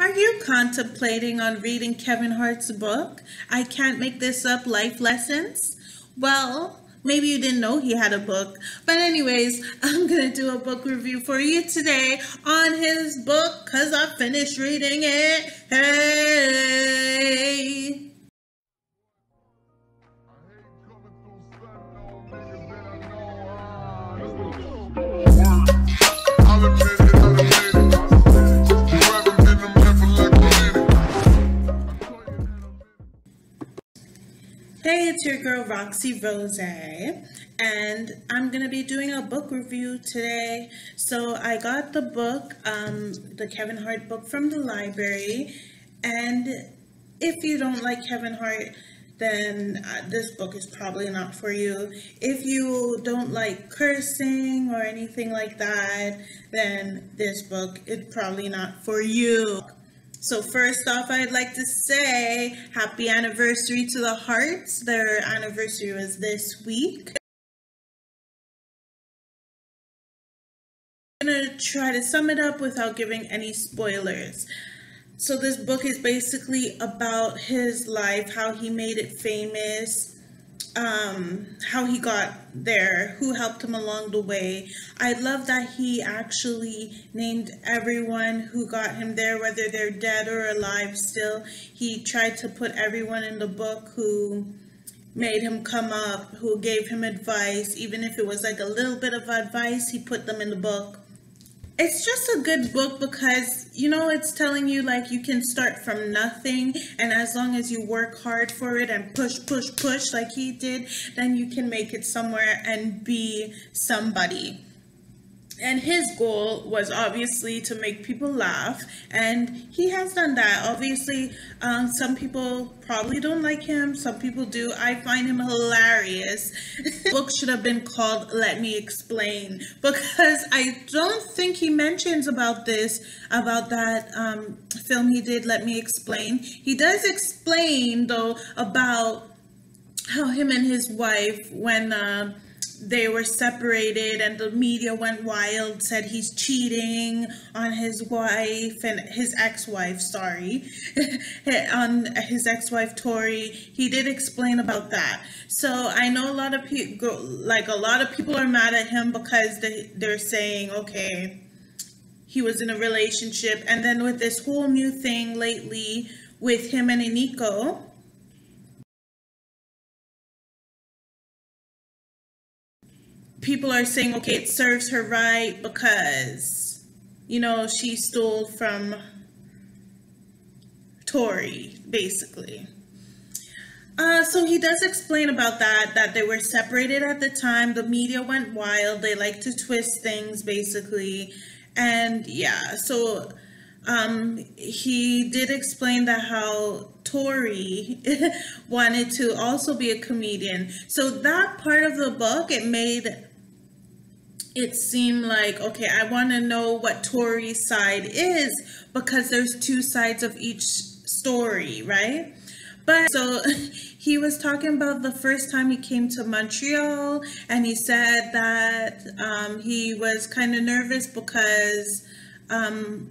Are you contemplating on reading Kevin Hart's book, I Can't Make This Up, Life Lessons? Well, maybe you didn't know he had a book. But anyways, I'm going to do a book review for you today on his book because I finished reading it. Hey! Hey, it's your girl RoxyRose, and I'm going to be doing a book review today. So I got the book, the Kevin Hart book from the library, and if you don't like Kevin Hart, then this book is probably not for you. If you don't like cursing or anything like that, then this book is probably not for you. So first off, I'd like to say happy anniversary to the Harts. Their anniversary was this week. I'm going to try to sum it up without giving any spoilers. So this book is basically about his life, how he made it famous, how he got there, who helped him along the way. I love that he actually named everyone who got him there, whether they're dead or alive still. He tried to put everyone in the book who made him come up, who gave him advice. Even if it was like a little bit of advice, he put them in the book. It's just a good book because, you know, it's telling you like you can start from nothing, and as long as you work hard for it and push like he did, then you can make it somewhere and be somebody. And his goal was obviously to make people laugh, and he has done that. Obviously, some people probably don't like him. Some people do. I find him hilarious. The book should have been called Let Me Explain, because I don't think he mentions about that film he did, Let Me Explain. He does explain, though, about how him and his wife, when they were separated and the media went wild, said he's cheating on his wife and his ex-wife, sorry, on his ex-wife Tori. He did explain about that. So I know a lot of people are mad at him because they're saying, okay, he was in a relationship, and then with this whole new thing lately with him and Iniko, people are saying, okay, it serves her right because, you know, she stole from Tori, basically. So he does explain about that they were separated at the time. The media went wild. They like to twist things, basically. And yeah, so he did explain that how Tori wanted to also be a comedian. So that part of the book, it made it seemed like, okay, I want to know what Tori's side is, because there's two sides of each story, right? But so he was talking about the first time he came to Montreal, and he said that he was kind of nervous because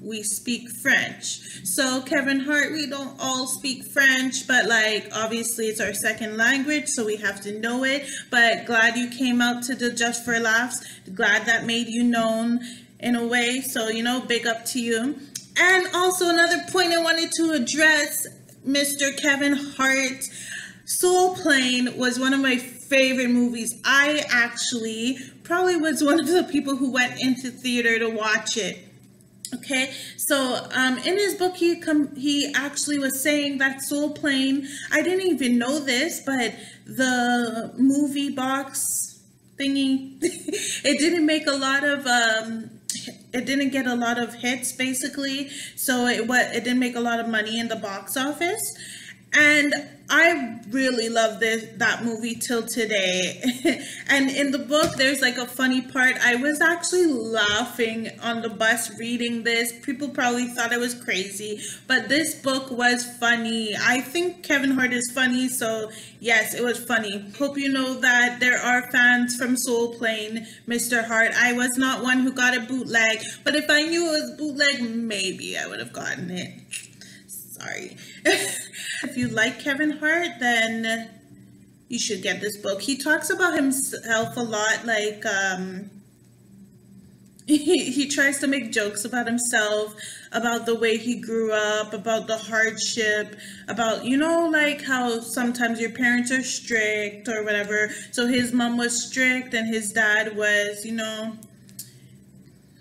we speak French. So Kevin Hart, we don't all speak French, but like obviously it's our second language, so we have to know it. But glad you came out to the Just for Laughs. Glad that made you known in a way. So, you know, big up to you. And also another point I wanted to address, Mr. Kevin Hart, Soul Plane was one of my favorite movies. I actually probably was one of the people who went into theater to watch it. Okay, so in his book, he actually was saying that Soul Plane, I didn't even know this, but the movie box thingy, it didn't make a lot of, it didn't get a lot of hits, basically. So it didn't make a lot of money in the box office. And I really love that movie till today. And in the book, there's like a funny part. I was actually laughing on the bus reading this. People probably thought I was crazy, but this book was funny. I think Kevin Hart is funny, so yes, it was funny. Hope you know that there are fans from Soul Plane, Mr. Hart. I was not one who got a bootleg, but if I knew it was bootleg, maybe I would have gotten it. Sorry. If you like Kevin Hart, then you should get this book. He talks about himself a lot, like he tries to make jokes about himself, about the way he grew up, about the hardship, about, you know, like how sometimes your parents are strict or whatever. So his mom was strict and his dad was, you know,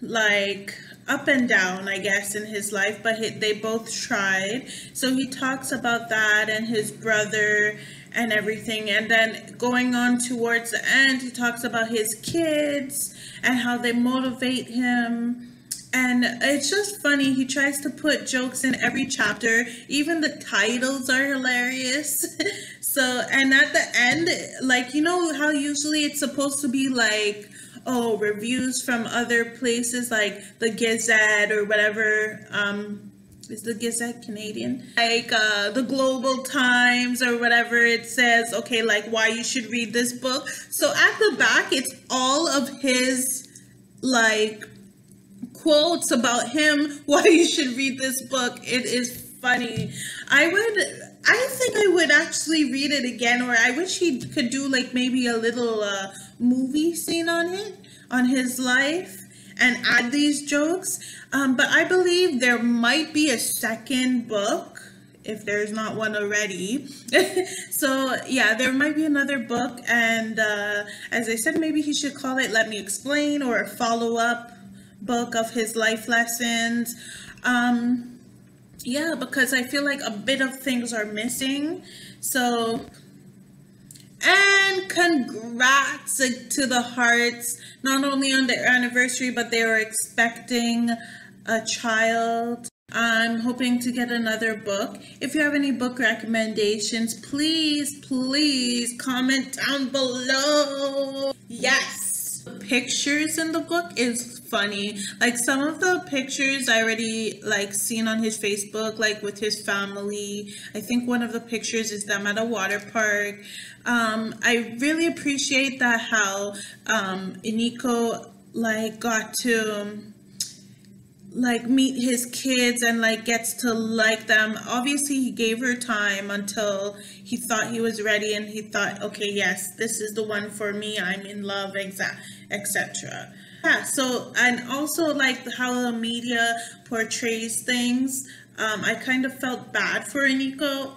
like up and down, I guess, in his life, but they both tried. So he talks about that and his brother and everything. And then going on towards the end, he talks about his kids and how they motivate him. And it's just funny. He tries to put jokes in every chapter. Even the titles are hilarious. So, and at the end, like, you know how usually it's supposed to be like, oh, reviews from other places like the Gazette or whatever. Is the Gazette Canadian? Like the Global Times or whatever. It says, okay, like why you should read this book. So at the back, it's all of his like quotes about him, why you should read this book. It is funny. I think I would actually read it again, or I wish he could do like maybe a little movie scene on it, on his life, and add these jokes. But I believe there might be a second book, if there's not one already. So yeah, there might be another book, and as I said, maybe he should call it Let Me Explain, or a follow-up book of his life lessons. Yeah, because I feel like a bit of things are missing. So, and congrats to the Harts, not only on their anniversary, but they were expecting a child. I'm hoping to get another book. If you have any book recommendations, please comment down below. Yes. Pictures in the book is funny. Like some of the pictures I already like seen on his Facebook, like with his family. I think one of the pictures is them at a water park. I really appreciate that how Iniko like got to like meet his kids and like gets to like them. Obviously he gave her time until he thought he was ready and he thought, okay, yes, this is the one for me, I'm in love, etc. Yeah, so, and also like how the media portrays things. I kind of felt bad for Iniko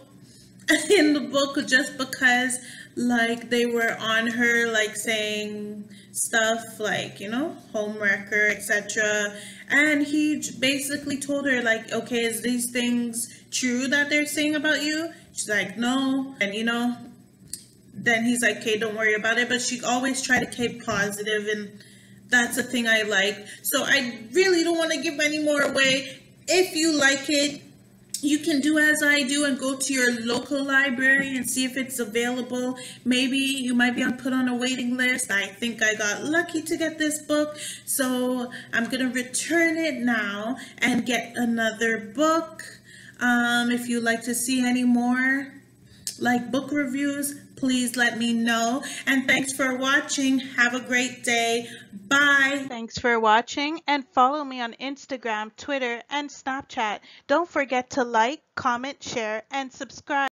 in the book, just because like they were on her, like saying stuff like, you know, homewrecker, etc. And he basically told her like, okay, is these things true that they're saying about you? She's like, no. And you know, then he's like, okay, don't worry about it. But she always tried to keep positive, and that's the thing I like. So I really don't want to give any more away. If you like it, you can do as I do and go to your local library and see if it's available. Maybe you might be put on a waiting list. I think I got lucky to get this book, so I'm gonna return it now and get another book. If you'd like to see any more like book reviews, please let me know. And thanks for watching. Have a great day. Bye. Thanks for watching, and follow me on Instagram, Twitter, and Snapchat. Don't forget to like, comment, share, and subscribe.